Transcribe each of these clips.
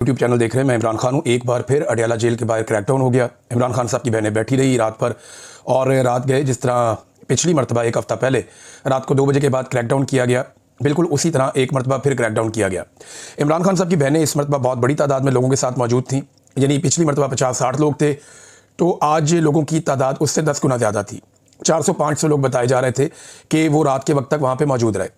YouTube channel देख रहे हैं। मैं इमरान खान हूँ। एक बार फिर अडयाला जेल के बाहर क्रैकडाउन हो गया। इमरान खान साहब की बहनें बैठी रही रात भर और रात गए जिस तरह पिछली मरतबा एक हफ़्ता पहले रात को 2 बजे के बाद क्रैकडाउन किया गया, बिल्कुल उसी तरह एक मरतबा फिर क्रैकडाउन किया गया। इमरान खान साहब की बहनें इस मरतबा बहुत बड़ी तादाद में लोगों के साथ मौजूद थीं, यानी पिछली मरतबा 50-60 लोग थे, तो आज लोगों की तादाद उससे 10 गुना ज़्यादा थी। 400-500 लोग बताए जा रहे थे कि वो रात के वक्त तक वहाँ पे मौजूद रहे।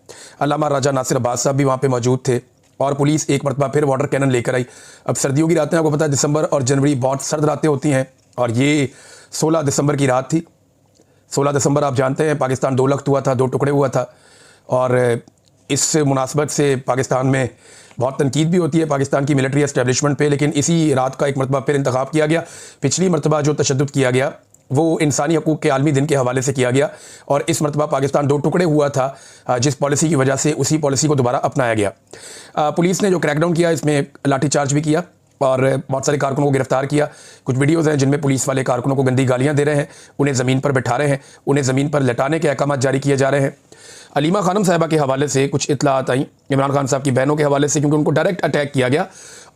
अल्लामा राजा नासिर अब्बास साहब भी वहाँ पे मौजूद थे और पुलिस एक मरतबा फिर वाटर कैनन लेकर आई। अब सर्दियों की रातें, आपको पता है दिसंबर और जनवरी बहुत सर्द रातें होती हैं और ये 16 दिसंबर की रात थी। 16 दिसंबर आप जानते हैं पाकिस्तान 2 लख्त हुआ था, 2 टुकड़े हुआ था और इस मुनासबत से पाकिस्तान में बहुत तनकीद भी होती है पाकिस्तान की मिलिट्री एस्टेब्लिशमेंट पे, लेकिन इसी रात का एक मरतबा फिर इंतखाब किया गया। पिछली मरतबा जो तशद्दुद किया गया वो इंसानी हकूक़ के आलमी दिन के हवाले से किया गया और इस मरतबा पाकिस्तान 2 टुकड़े हुआ था जिस पॉलिसी की वजह से उसी पॉलिसी को दोबारा अपनाया गया। पुलिस ने जो क्रैकडाउन किया इसमें लाठीचार्ज भी किया और बहुत सारे कारकुनों को गिरफ्तार किया। कुछ वीडियोज़ हैं जिनमें पुलिस वाले कारकुनों को गंदी गालियाँ दे रहे हैं, उन्हें ज़मीन पर बैठा रहे हैं, उन्हें ज़मीन पर लटाने के अहकाम जारी किए जा रहे हैं। अलीमा खानम साहिबा के हवाले से कुछ इतलात आई इमरान खान साहब की बहनों के हवाले से, क्योंकि उनको डायरेक्ट अटैक किया गया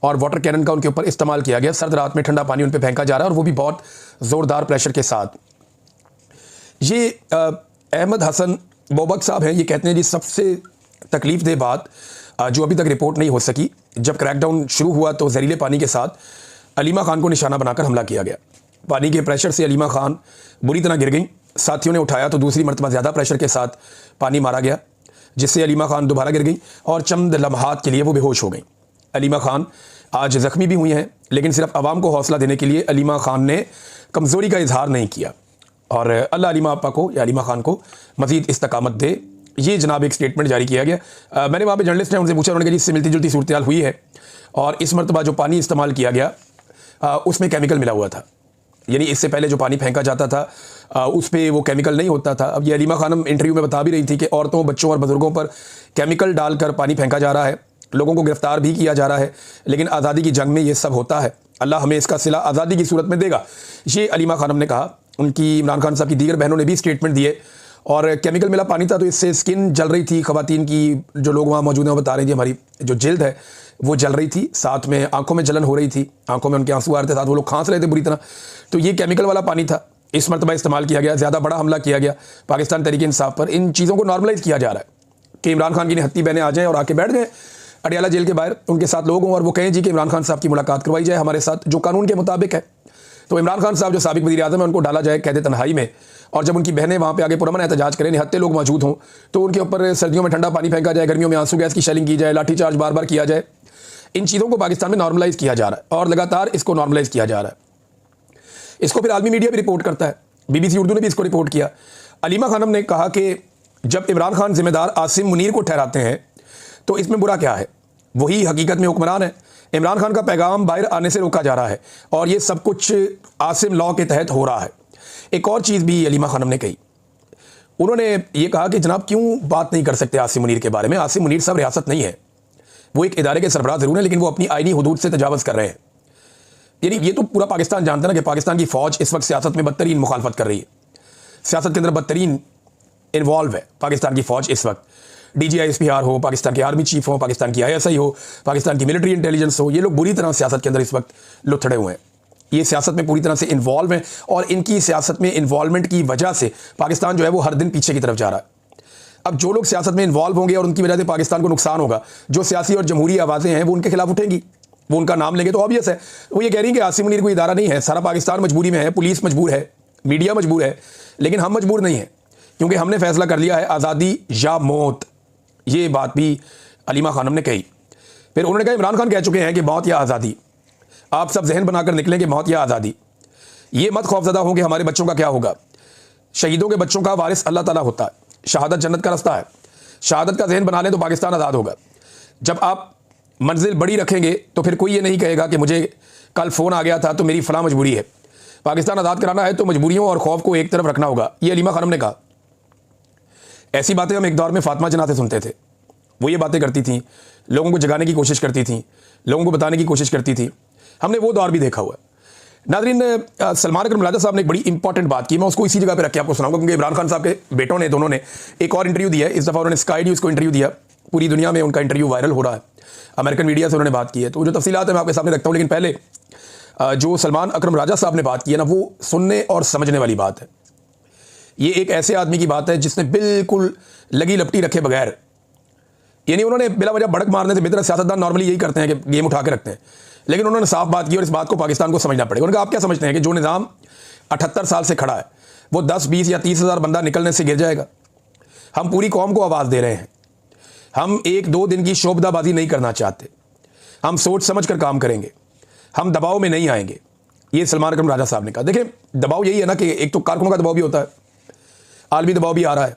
और वाटर कैनन का उनके ऊपर इस्तेमाल किया गया। सर्द रात में ठंडा पानी उन पर फेंका जा रहा है और वो भी बहुत ज़ोरदार प्रेशर के साथ। ये अहमद हसन बोबक साहब हैं, ये कहते हैं जी सबसे तकलीफ़देह बात जो अभी तक रिपोर्ट नहीं हो सकी, जब क्रैकडाउन शुरू हुआ तो जहरीले पानी के साथ अलीमा खान को निशाना बनाकर हमला किया गया। पानी के प्रेशर से अलीमा खान बुरी तरह गिर गई, साथियों ने उठाया तो दूसरी मरतबा ज़्यादा प्रेशर के साथ पानी मारा गया जिससे अलीमा खान दोबारा गिर गई और चंद लम्हात के लिए वो बेहोश हो गई। अलीमा खान आज ज़ख्मी भी हुई हैं, लेकिन सिर्फ आवाम को हौसला देने के लिए अलीमा खान ने कमज़ोरी का इजहार नहीं किया और अल्लाह अलीमा आपा को या अलीमा खान को मज़ीद इस्तकामत दे। ये जनाब एक स्टेटमेंट जारी किया गया। मैंने वहाँ पे जर्नलिस्ट हैं, उनसे पूछा, उन्होंने कहा जी इससे मिलती जुलती सूरत हाल हुई है और इस मरतबा जो पानी इस्तेमाल किया गया उसमें केमिकल मिला हुआ था, यानी इससे पहले जो पानी फेंका जाता था उस पर वो केमिकल नहीं होता था। अब ये अलीमा खानम इंटरव्यू में बता भी रही थी कि औरतों, बच्चों और बुजुर्गों पर केमिकल डालकर पानी फेंका जा रहा है, लोगों को गिरफ्तार भी किया जा रहा है, लेकिन आज़ादी की जंग में ये सब होता है। अल्लाह हमें इसका सिला आज़ादी की सूरत में देगा, ये अलीमा खानम ने कहा। उनकी इमरान खान साहब की दीगर बहनों ने भी स्टेटमेंट दिए और केमिकल मिला पानी था तो इससे स्किन जल रही थी। ख़वातीन की जो लोग वहाँ मौजूद हैं वो बता रही थी हमारी जो जिल्द है वो जल रही थी, साथ में आंखों में जलन हो रही थी, आंखों में उनके आंसू आ रहे थे, साथ वो लोग खांस रहे थे बुरी तरह। तो ये केमिकल वाला पानी था, इस मरतबा इस्तेमाल किया गया, ज़्यादा बड़ा हमला किया गया पाकिस्तान तहरीक इंसाफ पर। इन चीज़ों को नॉर्मलाइज़ किया जा रहा है कि इमरान खान की निहत्ती बहनें आ जाएँ और आके बैठ जाएँ अडयाला जेल के बाहर, उनके साथ लोग हों और वो कहें जी कि इमरान खान साहब की मुलाकात करवाई जाए हमारे साथ जो कानून के मुताबिक है। तो इमरान खान साहब जो साबिक वज़ीर-ए-आज़म है उनको डाला जाए कैद तन्हाई में और जब उनकी बहनें वहाँ पे आगे पुरअमन एहतजाज करें, निहत्ते लोग मौजूद हों, तो उनके ऊपर सर्दियों में ठंडा पानी फेंका जाए, गर्मियों में आंसू गैस की शेलिंग की जाए, लाठीचार्ज बार बार किया जाए। इन चीज़ों को पाकिस्तान में नॉर्मलाइज़ किया जा रहा है और लगातार इसको नॉर्मलाइज़ किया जा रहा है। इसको फिर आलमी मीडिया भी रिपोर्ट करता है, BBC उर्दू ने भी इसको रिपोर्ट किया। अलीमा खानम ने कहा कि जब इमरान खान जिम्मेदार आसिम मुनीर को ठहराते हैं तो इसमें बुरा क्या है, वही हकीकत में हुक्मरान है। इमरान खान का पैगाम बाहर आने से रोका जा रहा है और ये सब कुछ आसिम लॉ के तहत हो रहा है। एक और चीज़ भी अलीमा खानम ने कही, उन्होंने ये कहा कि जनाब क्यों बात नहीं कर सकते आसिम मुनीर के बारे में। आसिम मुनीर साहब रियासत नहीं है, वो एक इदारे के सरबराह ज़रूर है, लेकिन वो अपनी आईनी हुदूद से तजावज़ कर रहे हैं। यानी ये तो पूरा पाकिस्तान जानता है ना कि पाकिस्तान की फ़ौज इस वक्त सियासत में बदतरीन मुखालफत कर रही है, सियासत के अंदर बदतरीन इन्वॉल्व है पाकिस्तान की फ़ौज इस वक्त। DGISPR हो, पाकिस्तान के आर्मी चीफ हो, पाकिस्तान की ISI हो, पाकिस्तान की मिलिट्री इंटेलिजेंस हो, ये लोग बुरी तरह सियासत के अंदर इस वक्त लुथड़े हुए हैं, ये सियासत में पूरी तरह से इन्वॉल्व हैं और इनकी सियासत में इन्वॉल्वमेंट की वजह से पाकिस्तान जो है वो हर दिन पीछे की तरफ जा रहा है। अब जो लोग सियासत में इन्वॉल्व होंगे और उनकी वजह से पाकिस्तान को नुकसान होगा, जो सियासी और जमहूरी आवाज़ें हैं वो उनके खिलाफ उठेंगी, वो उनका नाम लेंगे। तो ऑब्वियस है वो ये कह रही हैं कि आसिम मुनीर कोई इदारा नहीं है, सारा पाकिस्तान मजबूरी में है, पुलिस मजबूर है, मीडिया मजबूर है, लेकिन हम मजबूर नहीं हैं क्योंकि हमने फैसला कर लिया है आज़ादी या मौत। ये बात भी अलीमा खानम ने कही। फिर उन्होंने कहा इमरान खान कह चुके हैं कि मौत या आज़ादी, आप सब जहन बनाकर निकलें कि मौत या आज़ादी। ये मत खौफजदा हो कि हमारे बच्चों का क्या होगा। शहीदों के बच्चों का वारिस अल्लाह ताला होता है, शहादत जन्नत का रास्ता है, शहादत का जहन बना लें तो पाकिस्तान आज़ाद होगा। जब आप मंजिल बड़ी रखेंगे तो फिर कोई ये नहीं कहेगा कि मुझे कल फ़ोन आ गया था तो मेरी फ़लाँ मजबूरी है। पाकिस्तान आज़ाद कराना है तो मजबूरियों और खौफ को एक तरफ रखना होगा, ये अलीमा खानम ने कहा। ऐसी बातें हम एक दौर में फातिमा जिन्ना से सुनते थे, वो ये बातें करती थीं, लोगों को जगाने की कोशिश करती थीं, लोगों को बताने की कोशिश करती थी। हमने वो दौर भी देखा हुआ है। नाज़रीन, सलमान अकरम मुलाजा साहब ने एक बड़ी इंपॉर्टेंट बात की, मैं उसको इसी जगह पे रख के आपको सुनाऊंगा क्योंकि इमरान खान साहब के बेटों ने, दोनों ने एक और इंटरव्यू दिया है। इस दफ़ा उन्होंने स्काई न्यूज़ को इंटरव्यू दिया, पूरी दुनिया में उनका इंटरव्यू वायरल हो रहा है। अमेरिकन मीडिया से उन्होंने बात की है, तो जो तफसीलात है मैं आपके सामने रखता हूँ। लेकिन पहले जो सलमान अकरम राजा साहब ने बात की है ना, वो सुनने और समझने वाली बात है। ये एक ऐसे आदमी की बात है जिसने बिल्कुल लगी लपटी रखे बगैर, यानी उन्होंने बिला वजह भड़क मारने से बेहतर सियासतदान नॉर्मली यही करते हैं कि गेम उठा के रखते हैं, लेकिन उन्होंने साफ बात की और इस बात को पाकिस्तान को समझना पड़ेगा। उन्होंने कहा आप क्या समझते हैं कि जो निज़ाम 78 साल से खड़ा है वो 10, 20 या 30 हज़ार बंदा निकलने से गिर जाएगा? हम पूरी कौम को आवाज़ दे रहे हैं। हम 1-2 दिन की शोबदाबाजी नहीं करना चाहते, हम सोच समझ कर काम करेंगे, हम दबाव में नहीं आएंगे। ये सलमान अकरम राजा साहब ने कहा। देखिए दबाव यही है ना कि एक तो कारकुनों का दबाव भी होता है, आलमी दबाव भी आ रहा है,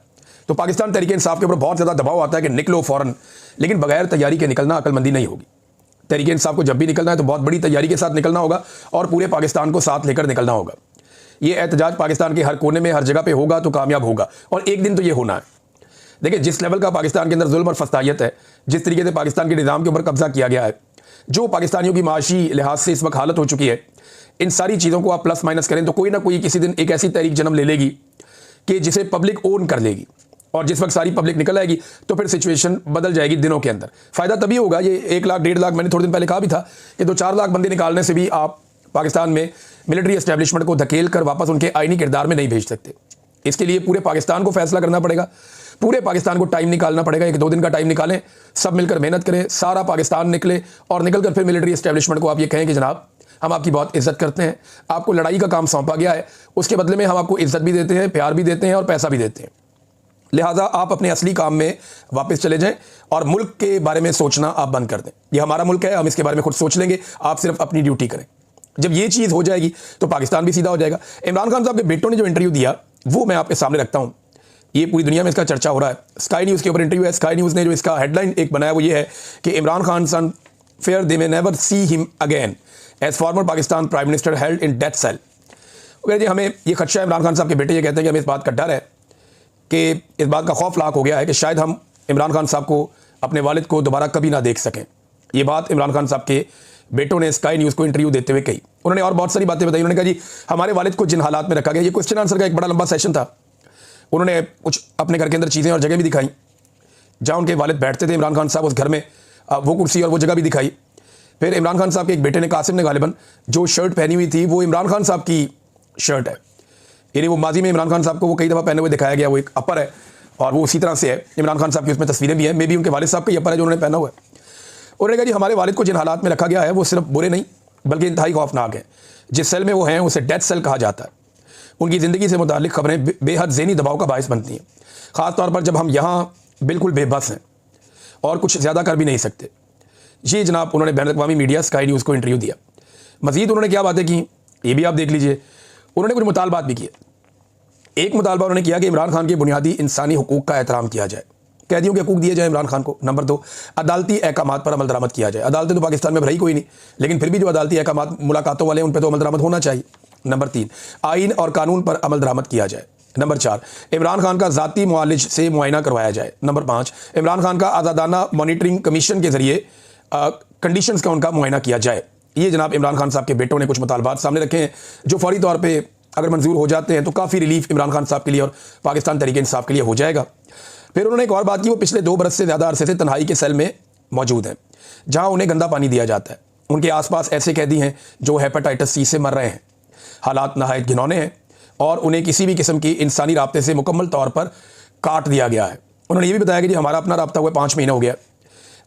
तो पाकिस्तान तहरीक इंसाफ के ऊपर बहुत ज़्यादा दबाव आता है कि निकलो फ़ौरन, लेकिन बगैर तैयारी के निकलना अक्लमंदी नहीं होगी। तहरीक इंसाफ को जब भी निकलना है तो बहुत बड़ी तैयारी के साथ निकलना होगा और पूरे पाकिस्तान को साथ लेकर निकलना होगा। ये एहतजाज पाकिस्तान के हर कोने में हर जगह पे होगा तो कामयाब होगा, और एक दिन तो ये होना है। देखिए जिस लेवल का पाकिस्तान के अंदर जुल्म और फस्तायत है, जिस तरीके से पाकिस्तान के निज़ाम के ऊपर कब्जा किया गया है, जो पाकिस्तानियों की माशी लिहाज से इस वक्त हालत हो चुकी है, इन सारी चीज़ों को आप प्लस माइनस करें तो कोई ना कोई किसी दिन एक ऐसी तहरीक जन्म ले लेगी कि जिसे पब्लिक ओन कर लेगी, और जिस वक्त सारी पब्लिक निकल आएगी तो फिर सिचुएशन बदल जाएगी दिनों के अंदर। फ़ायदा तभी होगा, ये 1 लाख 1.5 लाख मैंने थोड़े दिन पहले कहा भी था कि 2-4 लाख बंदे निकालने से भी आप पाकिस्तान में मिलिट्री एस्टेब्लिशमेंट को धकेल कर वापस उनके आईनी किरदार में नहीं भेज सकते। इसके लिए पूरे पाकिस्तान को फैसला करना पड़ेगा, पूरे पाकिस्तान को टाइम निकालना पड़ेगा। 1-2 दिन का टाइम निकालें, सब मिलकर मेहनत करें, सारा पाकिस्तान निकले और निकल कर फिर मिलिट्री एस्टेब्लिशमेंट को आप ये कहें कि जनाब हम आपकी बहुत इज्जत करते हैं, आपको लड़ाई का काम सौंपा गया है, उसके बदले में हम आपको इज्जत भी देते हैं, प्यार भी देते हैं और पैसा भी देते हैं, लिहाजा आप अपने असली काम में वापस चले जाएं और मुल्क के बारे में सोचना आप बंद कर दें। ये हमारा मुल्क है, हम इसके बारे में खुद सोच लेंगे, आप सिर्फ अपनी ड्यूटी करें। जब ये चीज़ हो जाएगी तो पाकिस्तान भी सीधा हो जाएगा। इमरान खान साहब के बेटों ने जो इंटरव्यू दिया वो मैं आपके सामने रखता हूँ, ये पूरी दुनिया में इसका चर्चा हो रहा है। स्काई न्यूज़ के ऊपर इंटरव्यू है, स्काई न्यूज़ ने जो इसका हेडलाइन एक बनाया वो ये है कि Imran Khan son fear they may never see him again as former Pakistan prime minister held in death cell. जी हमें ये खदशा है, इमरान खान साहब के बेटे ये कहते हैं कि हमें इस बात का डर है कि इस बात का खौफ लाक हो गया है कि शायद हम इमरान खान साहब को अपने वालिद को दोबारा कभी ना देख सकें। ये बात इमरान खान साहब के बेटों ने स्काई न्यूज़ को इंटरव्यू देते हुए कही। उन्होंने और बहुत सारी बातें बताई। उन्होंने कहा जी हमारे वालिद को जिन हालात में रखा गया, ये क्वेश्चन आंसर का एक बड़ा लंबा सेशन था। उन्होंने कुछ अपने घर के अंदर चीज़ें और जगह भी दिखाई जहाँ उनके वालिद बैठते थे इमरान खान साहब, उस घर में वो कुर्सी और वो जगह भी दिखाई। फिर इमरान खान साहब के एक बेटे ने, कासिम ने, गालिबन जो शर्ट पहनी हुई थी वो इमरान खान साहब की शर्ट है, यानी वो माजी में इमरान खान साहब को वो कई दफ़ा पहने हुए दिखाया गया, वो एक अपर है और वो उसी तरह से है। इमरान खान साहब की उसमें तस्वीरें भी हैं, मे भी उनके वालिद साहब का ही अपर है जो उन्होंने पहना हुआ है। उन्होंने कहा जी हमारे वालिद को जिन हालात में रखा गया है वो सिर्फ बुरे नहीं बल्कि इंतहाई खौफनाक है। जिस सेल में वो हैं उसे डेथ सेल कहा जाता है। उनकी ज़िंदगी से मुतालिक खबरें बेहद ज़हनी दबाव का बायस बनती हैं, ख़ास तौर पर जब हम यहाँ बिल्कुल बेबस हैं और कुछ ज़्यादा कर भी नहीं सकते। ये जनाब उन्होंने बैन अवी मीडिया स्काई न्यूज़ को इंटरव्यू दिया। मज़ीद उन्होंने क्या बातें की ये भी आप देख लीजिए। उन्होंने कुछ मुतालबात भी किए। एक मुतालबा उन्होंने किया कि इमरान खान के बुनियादी इंसानी हुकूक का एहतराम किया जाए, कैदियों के हकूक दिए जाए इमरान खान को। नंबर 2, अदालती अहकामात पर अमल दरामद किया जाए। अदालतें तो पाकिस्तान में भरी कोई नहीं, लेकिन फिर भी जो अदालती अहकामात मुलाकातों वाले हैं उन पर तो अमल दरामद होना चाहिए। नंबर 3, आइन और कानून पर अमल दरामद किया जाए। नंबर 4, इमरान खान का ज़ाती मुआलिज से मुआयना करवाया जाए। नंबर 5, इमरान खान का आज़ादाना मॉनिटरिंग कमीशन के ज़रिए कंडीशंस का उनका मुआयना किया जाए। ये जनाब इमरान खान साहब के बेटों ने कुछ मुतालबात सामने रखे हैं जो फौरी तौर पर अगर मंजूर हो जाते हैं तो काफ़ी रिलीफ इमरान खान साहब के लिए और पाकिस्तान तहरीक इंसाफ के लिए हो जाएगा। फिर उन्होंने एक और बात की, वो पिछले 2 बरस से ज़्यादा अरसे से तन्हाई के सेल में मौजूद हैं जहां उन्हें गंदा पानी दिया जाता है। उनके आसपास ऐसे कैदी हैं जो हेपेटाइटिस सी से मर रहे हैं। हालात नहायत घिनौने हैं और उन्हें किसी भी किस्म की इंसानी राब्ते से मुकम्मल तौर पर काट दिया गया है। उन्होंने ये भी बताया कि जी हमारा अपना राब्ता हुआ 5 महीने हो गया।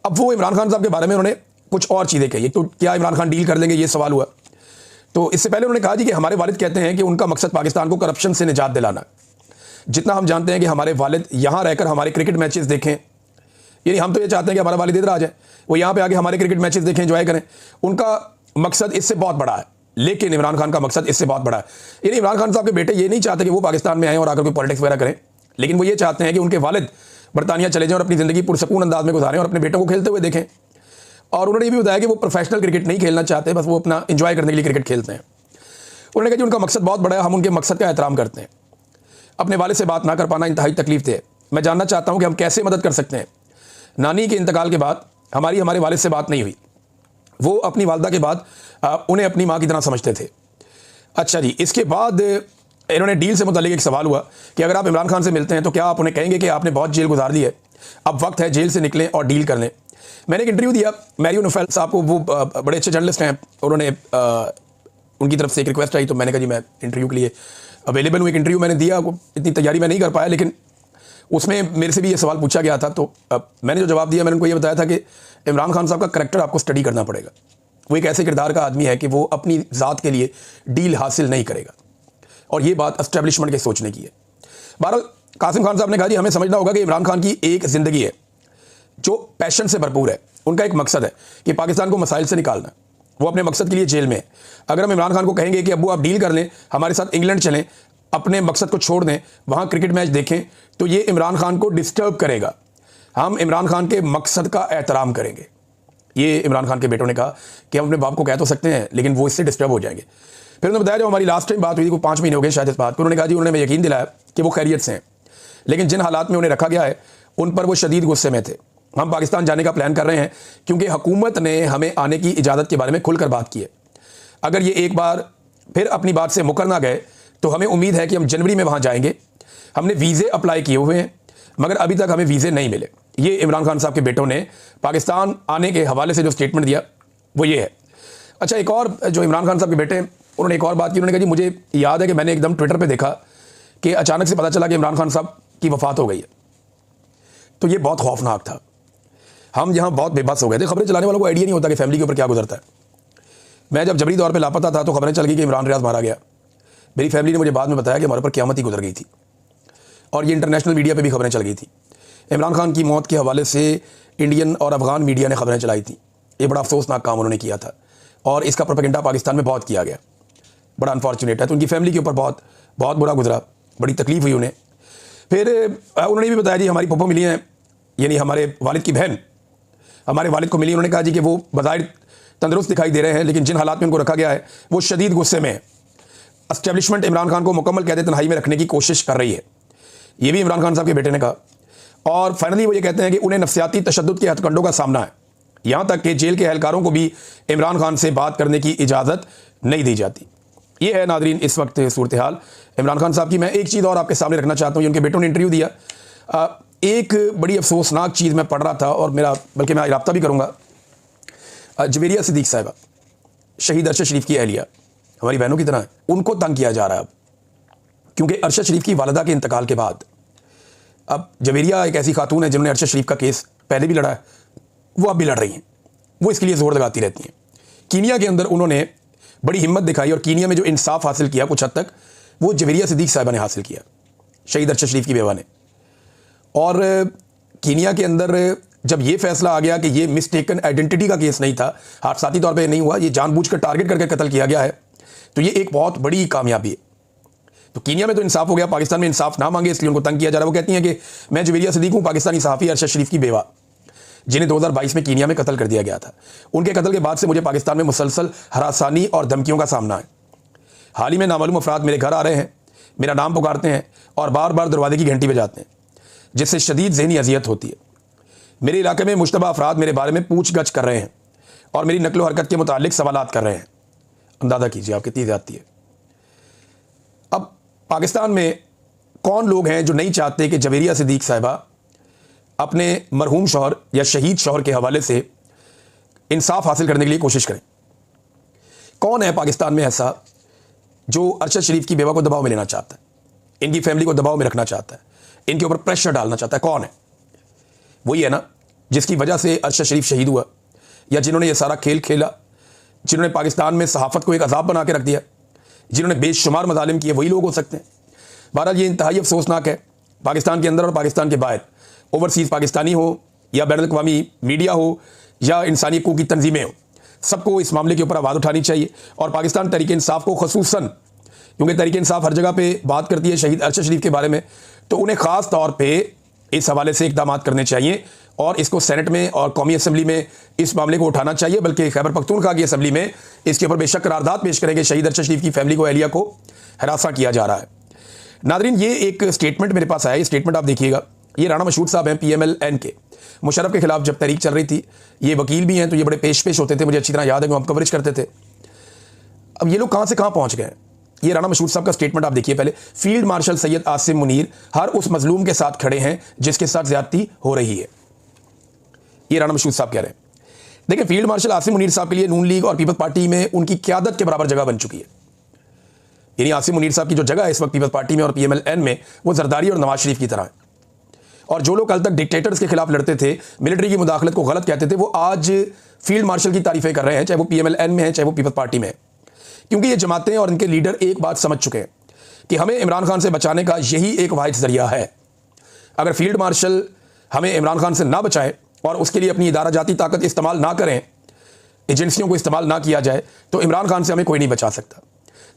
अब वो इमरान खान साहब के बारे में उन्होंने कुछ और चीज़ें कही। तो क्या इमरान खान डील कर लेंगे, ये सवाल हुआ। तो इससे पहले उन्होंने कहा जी कि हमारे वालिद कहते हैं कि उनका मकसद पाकिस्तान को करप्शन से निजात दिलाना है। जितना हम जानते हैं कि हमारे वालिद यहाँ रहकर हमारे क्रिकेट मैचेस देखें, यानी हम तो ये चाहते हैं कि हमारा वालिद इधर आ जाए, वो यहाँ पे आके हमारे क्रिकेट मैचेस देखें, एंजॉय करें। उनका मकसद इससे बहुत बड़ा है, लेकिन इमरान खान का मकसद इससे बहुत बड़ा है। यानी इमरान खान साहब के बेटे ये नहीं चाहते कि वो पाकिस्तान में आएँ और आकर कोई पॉलिटिक्स वगैरह करें, लेकिन वो ये चाहते हैं कि उनके वालिद बरतानिया चले जाएँ और अपनी ज़िंदगी पुरसकून अंदाज में गुजारें और अपने बेटों को खेलते हुए देखें। और उन्होंने ये भी बताया कि वो प्रोफेशनल क्रिकेट नहीं खेलना चाहते, बस वो अपना एंजॉय करने के लिए क्रिकेट खेलते हैं। उन्होंने कहा कि उनका मकसद बहुत बड़ा है, हम उनके मकसद का एहतराम करते हैं। अपने वालिद से बात ना कर पाना इंतहाई तकलीफ है। मैं जानना चाहता हूं कि हम कैसे मदद कर सकते हैं। नानी के इंतकाल के बाद हमारे वालिद से बात नहीं हुई। वो अपनी वालदा के बाद उन्हें अपनी माँ की तरह समझते थे। अच्छा जी, इसके बाद इन्होंने डील से मुतालिक एक सवाल हुआ कि अगर आप इमरान खान से मिलते हैं तो क्या आप उन्हें कहेंगे कि आपने बहुत जेल गुजार ली है, अब वक्त है जेल से निकलें और डील कर लें। मैंने एक इंटरव्यू दिया मैरियो नोफेल साहब को, वो बड़े अच्छे जर्नलिस्ट हैं, उन्होंने उनकी तरफ से एक रिक्वेस्ट आई तो मैंने कहा जी मैं इंटरव्यू के लिए अवेलेबल हूँ। एक इंटरव्यू मैंने दिया, इतनी तैयारी मैं नहीं कर पाया, लेकिन उसमें मेरे से भी ये सवाल पूछा गया था, तो मैंने जो जवाब दिया मैंने उनको ये बताया था कि इमरान खान साहब का करैक्टर आपको स्टडी करना पड़ेगा। वो एक ऐसे किरदार का आदमी है कि वो अपनी ज़ात के लिए डील हासिल नहीं करेगा, और ये बात एस्टेब्लिशमेंट के सोचने की है। बहरहाल कासिम खान साहब ने कहा जी हमें समझना होगा कि इमरान खान की एक ज़िंदगी है जो पैशन से भरपूर है। उनका एक मकसद है कि पाकिस्तान को मसाइल से निकालना। वो अपने मकसद के लिए जेल में है। अगर हम इमरान खान को कहेंगे कि अब्बू आप डील कर लें, हमारे साथ इंग्लैंड चलें, अपने मकसद को छोड़ दें, वहाँ क्रिकेट मैच देखें, तो ये इमरान खान को डिस्टर्ब करेगा। हम इमरान खान के मकसद का एहतराम करेंगे। ये इमरान खान के बेटों ने कहा कि हम अपने बाप को कह तो सकते हैं, लेकिन वो इससे डिस्टर्ब हो जाएंगे। फिर उन्होंने बताया, जब हमारी लास्ट टाइम बात हुई थी, को 5 महीने हो गए शायद इस बात को, उन्होंने कहा जी उन्होंने यकीन दिलाया कि वो खैरियत से हैं, लेकिन जिन हालात में उन्हें रखा गया है उन पर वो शदीद गुस्से में थे। हम पाकिस्तान जाने का प्लान कर रहे हैं क्योंकि हुकूमत ने हमें आने की इजाज़त के बारे में खुलकर बात की है। अगर ये एक बार फिर अपनी बात से मुकर ना गए तो हमें उम्मीद है कि हम जनवरी में वहाँ जाएंगे। हमने वीज़े अप्लाई किए हुए हैं, मगर अभी तक हमें वीज़े नहीं मिले। ये इमरान खान साहब के बेटों ने पाकिस्तान आने के हवाले से जो स्टेटमेंट दिया वो ये है। अच्छा, एक और जो इमरान खान साहब के बेटे हैं, उन्होंने एक और बात की। उन्होंने कहा जी मुझे याद है कि मैंने एकदम ट्विटर पर देखा कि अचानक से पता चला कि इमरान खान साहब की वफ़ात हो गई है, तो ये बहुत खौफनाक था। हम यहाँ बहुत बेबस हो गए थे। खबरें चलाने वालों को आइडिया नहीं होता कि फैमिली के ऊपर क्या गुजरता है। मैं जब जबरी तौर पे लापता था तो खबरें चल गई कि इमरान रियाज मारा गया। मेरी फैमिली ने मुझे बाद में बताया कि हमारे ऊपर क़यामत ही गुजर गई थी, और ये इंटरनेशनल मीडिया पे भी खबरें चल गई थी। इमरान खान की मौत के हवाले से इंडियन और अफगान मीडिया ने खबरें चलाई थी। ये बड़ा अफसोसनाक काम उन्होंने किया था, और इसका प्रोपेगेंडा पाकिस्तान में बहुत किया गया। बड़ा अनफॉर्चुनेट है। तो उनकी फैमिली के ऊपर बहुत बहुत बुरा गुजरा, बड़ी तकलीफ़ हुई उन्हें। फिर उन्होंने भी बताया जी हमारी पप्पो मिली हैं, यानी हमारे वालिद की बहन हमारे वालिद को मिली। उन्होंने कहा जी कि वो बज़ाहिर तंदुरुस्त दिखाई दे रहे हैं, लेकिन जिन हालात में उनको रखा गया है वो शदीद गुस्से में है। एस्टेब्लिशमेंट इमरान खान को मुकम्मल कैद तन्हाई में रखने की कोशिश कर रही है। ये भी इमरान खान साहब के बेटे ने कहा। और फाइनली वो ये कहते हैं कि उन्हें नफ्सियाती तशद्दुद के हथकंडों का सामना है, यहाँ तक कि जेल के एहलकारों को भी इमरान खान से बात करने की इजाज़त नहीं दी जाती। ये है नादरीन इस वक्त सूरत हाल इमरान खान साहब की। मैं एक चीज़ और आपके सामने रखना चाहता हूँ। उनके बेटों ने इंटरव्यू दिया। एक बड़ी अफसोसनाक चीज़ मैं पढ़ रहा था, और मेरा बल्कि मैं रब्ता भी करूँगा। जवेरिया सिद्दीक साहिबा, शहीद अरशद शरीफ की अहलिया, हमारी बहनों की तरह है, उनको तंग किया जा रहा है अब, क्योंकि अरशद शरीफ की वालिदा के इंतकाल के बाद अब जवेरिया एक ऐसी खातून है जिन्होंने अरशद शरीफ का केस पहले भी लड़ा है, वो अब भी लड़ रही हैं। वो इसके लिए ज़ोर लगाती रहती हैं। कीनिया के अंदर उन्होंने बड़ी हिम्मत दिखाई, और कीनिया में जो इंसाफ हासिल किया कुछ हद तक वो जवेरिया सिद्दीक साहिबा ने हासिल किया, शहीद अरशद शरीफ की बेवा ने। और कीनिया के अंदर जब ये फैसला आ गया कि ये मिस्टेकन आइडेंटिटी का केस नहीं था, हादसाती तौर पे नहीं हुआ, ये जानबूझकर टारगेट करके कत्ल किया गया है, तो ये एक बहुत बड़ी कामयाबी है। तो कीनिया में तो इंसाफ हो गया, पाकिस्तान में इंसाफ ना मांगे इसलिए उनको तंग किया जा रहा है। वो कहती हैं कि मैं जवेरिया सिद्दीक हूँ, पाकिस्तानी सहाफ़ी अरशद शरीफ की बेवा, जिन्हें 2022 में कीनिया में कत्ल कर दिया गया था। उनके कत्ल के बाद से मुझे पाकिस्तान में मुसलसल हरासानी और धमकियों का सामना है। हाल ही में नामालूम अफराद मेरे घर आ रहे हैं, मेरा नाम पुकारते हैं और बार बार दरवाजे की घंटी बजाते हैं, जिससे शदीद ज़हनी अजियत होती है। मेरे इलाके में मुश्तबा अफराद मेरे बारे में पूछ गछ कर रहे हैं और मेरी नकलो हरकत के मुतालिक सवालात कर रहे हैं। अंदाज़ा कीजिए आप कितनी ज़्यादती है। अब पाकिस्तान में कौन लोग हैं जो नहीं चाहते कि जवेरिया सिद्दीक साहिबा अपने मरहूम शौहर या शहीद शौहर के हवाले से इंसाफ हासिल करने के लिए कोशिश करें? कौन है पाकिस्तान में ऐसा जो अरशद शरीफ की बेवा को दबाव में लेना चाहता है, इनकी फैमिली को दबाव में रखना चाहता है, इनके ऊपर प्रेशर डालना चाहता है? कौन है? वही है ना जिसकी वजह से अरशद शरीफ शहीद हुआ, या जिन्होंने ये सारा खेल खेला, जिन्होंने पाकिस्तान में सहाफ़त को एक अज़ाब बना के रख दिया, जिन्होंने बेशुमार मज़ालिम किए, वही लोग हो सकते हैं। बहरहाल ये इंतहाई अफसोसनाक है। पाकिस्तान के अंदर और पाकिस्तान के बाहर, ओवरसीज़ पाकिस्तानी हो या बैनुल अक़वामी मीडिया हो या इंसानी हकूक़ की तंजीमें हो, सबको इस मामले के ऊपर आवाज़ उठानी चाहिए। और पाकिस्तान तहरीक इंसाफ को ख़ुसूसन, क्योंकि तहरीक इंसाफ हर जगह पे बात करती है शहीद अरशद शरीफ के बारे में, तो उन्हें ख़ास तौर पर इस हवाले से इक़दाम करने चाहिए और इसको सेनेट में और कौमी असम्बली में इस मामले को उठाना चाहिए। बल्कि खैबर पख्तूनख्वा की असम्बली में इसके ऊपर बेशक करारदाद पेश करेंगे। शहीद अरशद शरीफ की फैमिली को, अहलिया को हरासा किया जा रहा है। नादरीन, ये एक स्टेटमेंट मेरे पास आया, ये स्टेटमेंट आप देखिएगा। ये राना मशहूद साहब हैं, PMLN के। मुशर्रफ के खिलाफ जब तहरीक चल रही थी, ये वकील भी हैं, तो ये बड़े पेश होते थे, मुझे अच्छी तरह याद है कि हम कवरेज करते थे। अब ये लोग कहाँ से कहाँ पहुँच गए? ये राना मशहूद साहब का स्टेटमेंट आप देखिए पहले। फील्ड मार्शल सैयद आसिम मुनीर हर उस मजलूम के साथ खड़े हैं जिसके साथ ज्यादती हो रही है। ये राणा मशहूद साहब कह रहे हैं। देखिए, फील्ड मार्शल आसिम मुनीर साहब के लिए नून लीग और पीपल्स पार्टी में उनकी क़यादत के बराबर जगह बन चुकी है। यानी आसिम मुनीर साहब की जो जगह है इस वक्त पीपल्स पार्टी में और PMLN में, वो जरदारी और नवाज शरीफ की तरह है। और जो लोग कल तक डिक्टेटर्स के खिलाफ लड़ते थे, मिलिट्री की मुदाखलत को गलत कहते थे, वो आज फील्ड मार्शल की तारीफें कर रहे हैं, चाहे वो PMLN में है, चाहे वो पीपल्स पार्टी में है। क्योंकि ये जमातें और इनके लीडर एक बात समझ चुके हैं कि हमें इमरान खान से बचाने का यही एक वाहिद जरिया है। अगर फील्ड मार्शल हमें इमरान खान से ना बचाए और उसके लिए अपनी इदारा जाती ताकत इस्तेमाल ना करें, एजेंसियों को इस्तेमाल ना किया जाए, तो इमरान खान से हमें कोई नहीं बचा सकता।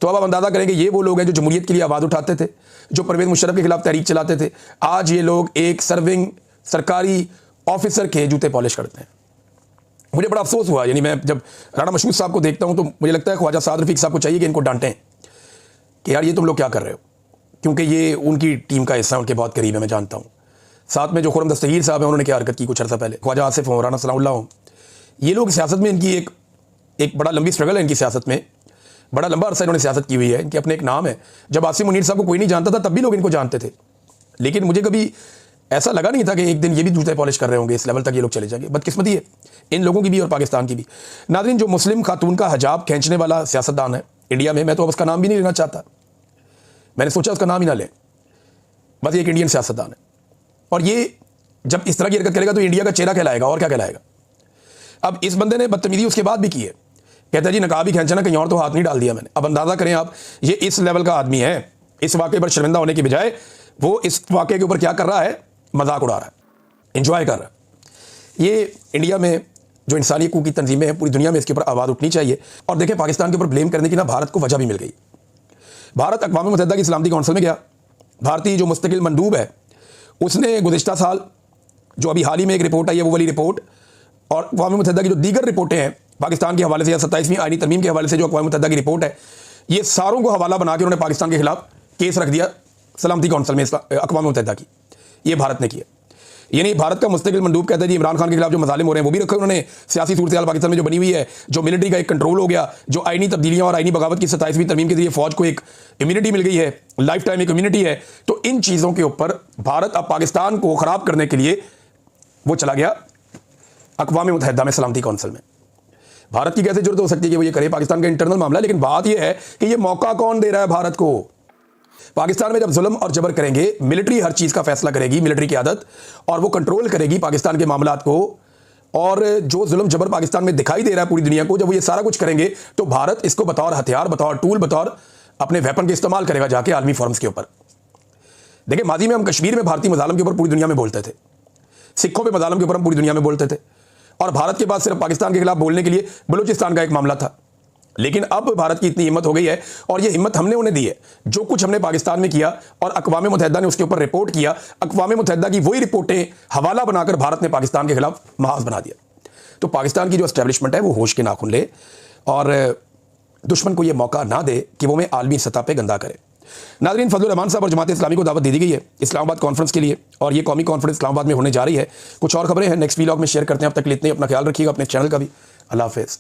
तो अब आप अंदाज़ा करेंगे, ये वो लोग हैं जो जमहूरियत के लिए आवाज़ उठाते थे, जो परवेज़ मुशर्रफ के खिलाफ तहरीक चलाते थे, आज ये लोग एक सर्विंग सरकारी ऑफिसर के जूते पॉलिश करते हैं। मुझे बड़ा अफसोस हुआ, यानी मैं जब राणा मशहूद साहब को देखता हूं तो मुझे लगता है ख्वाजा साद रफीक साहब को चाहिए कि इनको डांटें कि यार ये तुम लोग क्या कर रहे हो, क्योंकि ये उनकी टीम का हिस्सा, उनके बहुत करीब है, मैं जानता हूं। साथ में जो खुर्रम दस्तगीर साहब हैं, उन्होंने क्या हरकत की कुछ अर्सा पहले, ख्वाजा आसिफ हों, राणा सनाउल्लाह हों, ये लोग सियासत में इनकी एक बड़ा लंबी स्ट्रगल है इनकी सियासत में, बड़ा लंबा अरसा इन्होंने सियासत की हुई है, इनके अपने एक नाम है। जब आसिम मुनीर साहब को कोई नहीं जानता था तब भी लोग इनको जानते थे, लेकिन मुझे कभी ऐसा लगा नहीं था कि एक दिन ये भी जूते पॉलिश कर रहे होंगे, इस लेवल तक ये लोग चले जाएंगे। बदकिस्मती है इन लोगों की भी और पाकिस्तान की भी। नाज़रीन, जो मुस्लिम खातून का हिजाब खींचने वाला सियासतदान है इंडिया में, मैं तो अब उसका नाम भी नहीं लेना चाहता, मैंने सोचा उसका नाम ही ना लें, बस ये एक इंडियन सियासतदान है। और ये जब इस तरह की हरकत करेगा तो इंडिया का चेहरा कहलाएगा, और क्या कहलाएगा। अब इस बंदे ने बदतमीजी उसके बाद भी की है, कहता है जी नकाब ही खींचना, कहीं और तो हाथ नहीं डाल दिया मैंने। अब अंदाज़ा करें आप, ये इस लेवल का आदमी है, इस वाक़े पर शर्मिंदा होने की बजाय वो इस वाक़े के ऊपर क्या कर रहा है, मजाक उड़ा रहा है, एंजॉय कर रहा है। ये इंडिया में जो इंसानी हकूक़ की तंजीमें हैं, पूरी दुनिया में इसके ऊपर आवाज़ उठनी चाहिए। और देखें, पाकिस्तान के ऊपर ब्लेम करने की ना भारत को वजह भी मिल गई। भारत अक़वाम मुत्तहिदा की सलामती कौंसिल में गया, भारतीय जो मुस्तकिल मंदूब है उसने गुज़िश्ता साल जो अभी हाल ही में एक रिपोर्ट आई है, वो वाली रिपोर्ट और अक़वाम मुत्तहिदा की जो दीगर रिपोर्टें हैं पाकिस्तान के हवाले से या 27वीं आईनी तरमीम के हवाले से जो अक़वाम मुत्तहिदा की रिपोर्ट है, ये सारों को हवाला बना के उन्होंने पाकिस्तान के खिलाफ केस रख दिया सलामती कौंसिल में अक़वाम मुत्तहिदा की। ये भारत ने किया। यानी भारत का मुस्तकिल मंडूब कहता है जी इमरान खान के खिलाफ जो मजालिम हो रहे हैं वो भी रखे उन्होंने। सियासी सूरत पाकिस्तान में जो बनी हुई है, जो मिलिट्री का एक कंट्रोल हो गया, जो आईनी तब्दीलियां और आईनी बगावत की 27वीं तरमीम के जरिए फौज को एक इम्यूनिटी मिल गई है, लाइफ टाइम एक इम्यूनिटी है, तो इन चीज़ों के ऊपर भारत अब पाकिस्तान को ख़राब करने के लिए वो चला गया अक़वाम मुत्तहिदा में सलामती कौंसिल में। भारत की कैसे जरूरत हो सकती है कि वो ये करे, पाकिस्तान का इंटरनल मामला है। लेकिन बात यह है कि ये मौका कौन दे रहा है भारत को। पाकिस्तान में जब जुल्म और जबर करेंगे, मिलिट्री हर चीज़ का फैसला करेगी, मिलिट्री की आदत, और वो कंट्रोल करेगी पाकिस्तान के मामलात को, और जो जुल्म जबर पाकिस्तान में दिखाई दे रहा है पूरी दुनिया को, जब वो ये सारा कुछ करेंगे तो भारत इसको बतौर हथियार, बतौर टूल, बतौर अपने वेपन के इस्तेमाल करेगा जाके आलमी फोरम्स के ऊपर। देखिए, माजी में हम कश्मीर में भारतीय मजालम के ऊपर पूरी दुनिया में बोलते थे, सिखों पे मजालम के ऊपर हम पूरी दुनिया में बोलते थे, और भारत के पास सिर्फ पाकिस्तान के खिलाफ बोलने के लिए बलूचिस्तान का एक मामला था। लेकिन अब भारत की इतनी हिम्मत हो गई है, और ये हिम्मत हमने उन्हें दी है। जो कुछ हमने पाकिस्तान में किया और अक़वाम मुत्तहिदा ने उसके ऊपर रिपोर्ट किया, अक़वाम मुत्तहिदा की वही रिपोर्टें हवाला बनाकर भारत ने पाकिस्तान के खिलाफ महाज बना दिया। तो पाकिस्तान की जो एस्टेब्लिशमेंट है वो होश के नाखून ले और दुश्मन को ये मौका ना दे कि वो हमें आलमी सतह पर गंदा करे। नाज़रीन, फजलुर रहमान साहब और जमात इस्लामी को दावत दे दी गई है इस्लामाबाद कॉन्फ्रेंस के लिए, और ये कौमी कॉन्फ्रेंस इस्लामाबाद में होने जा रही है। कुछ और खबरें हैं नेक्स्ट व्लॉग में शेयर करते हैं। अब तक इतने, अपना ख्याल रखिएगा, अपने चैनल का भी। अल्लाह हाफ़िज़।